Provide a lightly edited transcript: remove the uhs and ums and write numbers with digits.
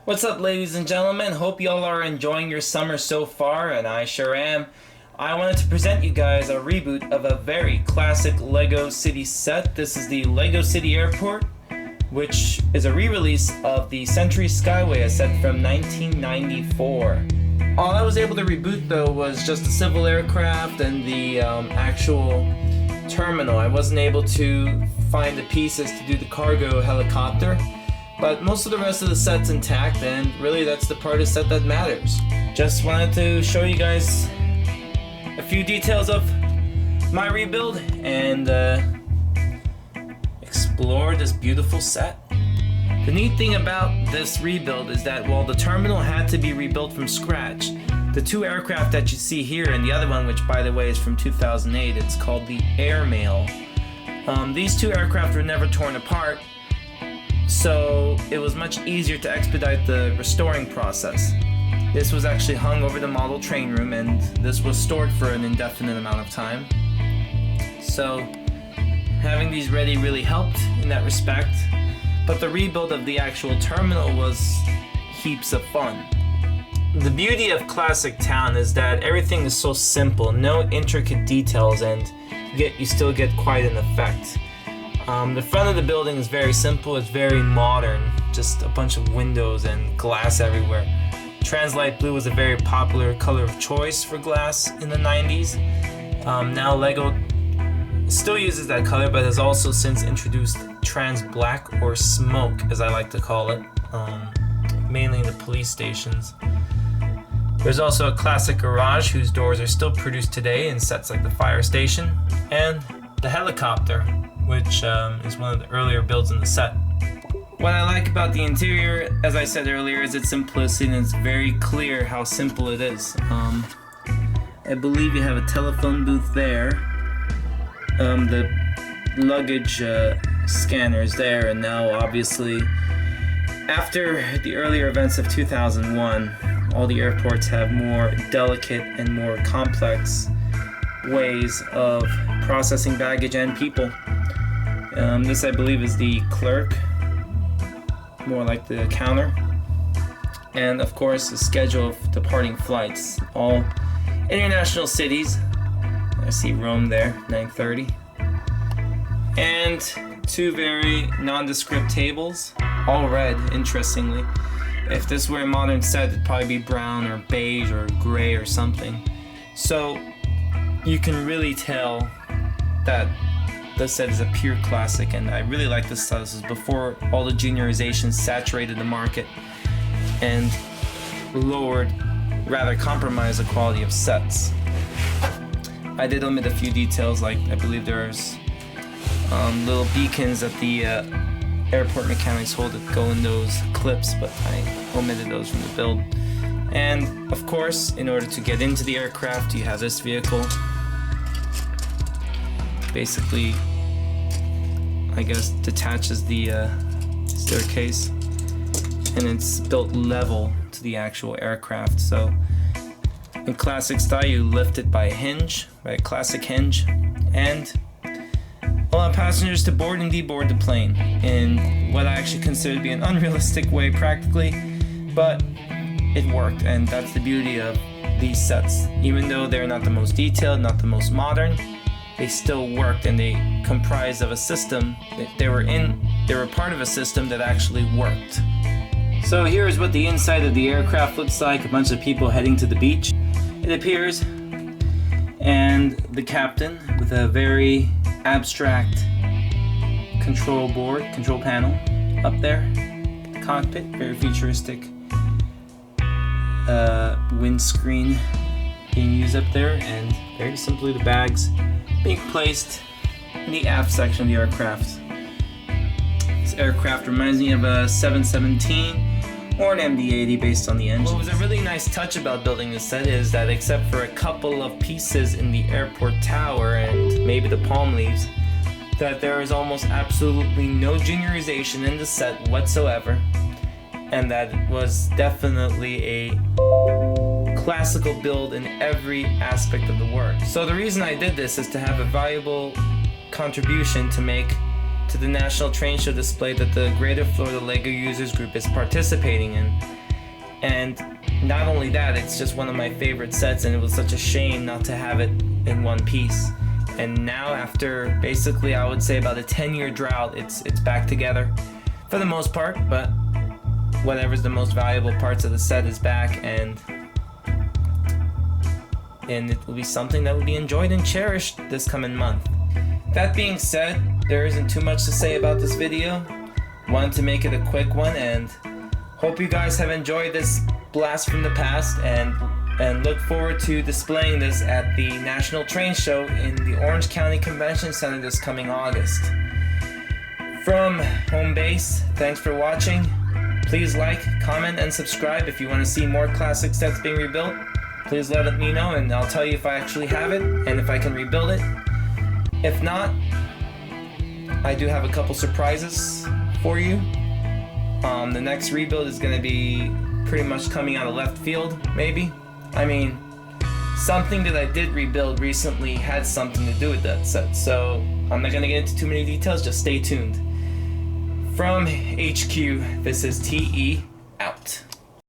What's up, ladies and gentlemen? Hope y'all are enjoying your summer so far, and I sure am. I wanted to present you guys a reboot of a very classic LEGO City set. This is the LEGO City Airport, which is a re-release of the Century Skyway, a set from 1994. All I was able to reboot, though, was just the civil aircraft and the actual terminal. I wasn't able to find the pieces to do the cargo helicopter. But most of the rest of the set's intact, and really that's the part of the set that matters. Just wanted to show you guys a few details of my rebuild and explore this beautiful set. The neat thing about this rebuild is that while the terminal had to be rebuilt from scratch, the two aircraft that you see here and the other one, which by the way is from 2008, it's called the Airmail. These two aircraft were never torn apart, so it was much easier to expedite the restoring process. This was actually hung over the model train room, and this was stored for an indefinite amount of time. So having these ready really helped in that respect, but the rebuild of the actual terminal was heaps of fun. The beauty of Classic Town is that everything is so simple, no intricate details, and yet you still get quite an effect. The front of the building is very simple, it's very modern, just a bunch of windows and glass everywhere. Translight blue was a very popular color of choice for glass in the 90s. Now LEGO still uses that color, but has also since introduced trans black, or smoke as I like to call it, mainly in the police stations. There's also a classic garage whose doors are still produced today in sets like the fire station, and the helicopter, which is one of the earlier builds in the set. What I like about the interior, as I said earlier, is its simplicity, and it's very clear how simple it is. I believe you have a telephone booth there. The luggage scanner is there, and now obviously, after the earlier events of 2001, all the airports have more delicate and more complex ways of processing baggage and people. This, I believe, is the clerk, more like the counter, and of course the schedule of departing flights, all international cities. I see Rome there, 9:30, and two very nondescript tables, all red, interestingly. If this were a modern set, it'd probably be brown or beige or gray or something. So you can really tell that this set is a pure classic, and I really like this set. This is before all the juniorization saturated the market and compromised the quality of sets. I did omit a few details, like I believe there's little beacons that the airport mechanics hold that go in those clips, but I omitted those from the build. And of course, in order to get into the aircraft, you have this vehicle. Basically, I guess, detaches the staircase, and it's built level to the actual aircraft. So in classic style, you lift it by a hinge, by a classic hinge, and allow passengers to board and deboard the plane in what I actually consider to be an unrealistic way practically, but it worked, and that's the beauty of these sets. Even though they're not the most detailed, not the most modern, they still worked, and they comprised of a system that they were part of a system that actually worked. So here's what the inside of the aircraft looks like, a bunch of people heading to the beach, it appears, and the captain with a very abstract control panel up there, the cockpit, very futuristic windscreen being used up there, and very simply the bags being placed in the aft section of the aircraft. This aircraft reminds me of a 717 or an MD-80 based on the engine. What was a really nice touch about building this set is that, except for a couple of pieces in the airport tower and maybe the palm leaves, that there is almost absolutely no juniorization in the set whatsoever, and that it was definitely a classical build in every aspect of the work. So the reason I did this is to have a valuable contribution to make to to the National Train Show display that the Greater Florida LEGO Users Group is participating in. And not only that, it's just one of my favorite sets, and it was such a shame not to have it in one piece. And now, after basically I would say about a 10-year drought, it's back together for the most part, but whatever's the most valuable parts of the set is back, and it will be something that will be enjoyed and cherished this coming month. That being said, there isn't too much to say about this video. Wanted to make it a quick one, and hope you guys have enjoyed this blast from the past, and look forward to displaying this at the National Train Show in the Orange County Convention Center this coming August. From home base, thanks for watching. Please like, comment, and subscribe if you want to see more classic sets being rebuilt. Please let me know, and I'll tell you if I actually have it and if I can rebuild it. If not, I do have a couple surprises for you. The next rebuild is going to be pretty much coming out of left field, maybe. I mean, something that I did rebuild recently had something to do with that set, so I'm not going to get into too many details, just stay tuned. From HQ, this is TE out.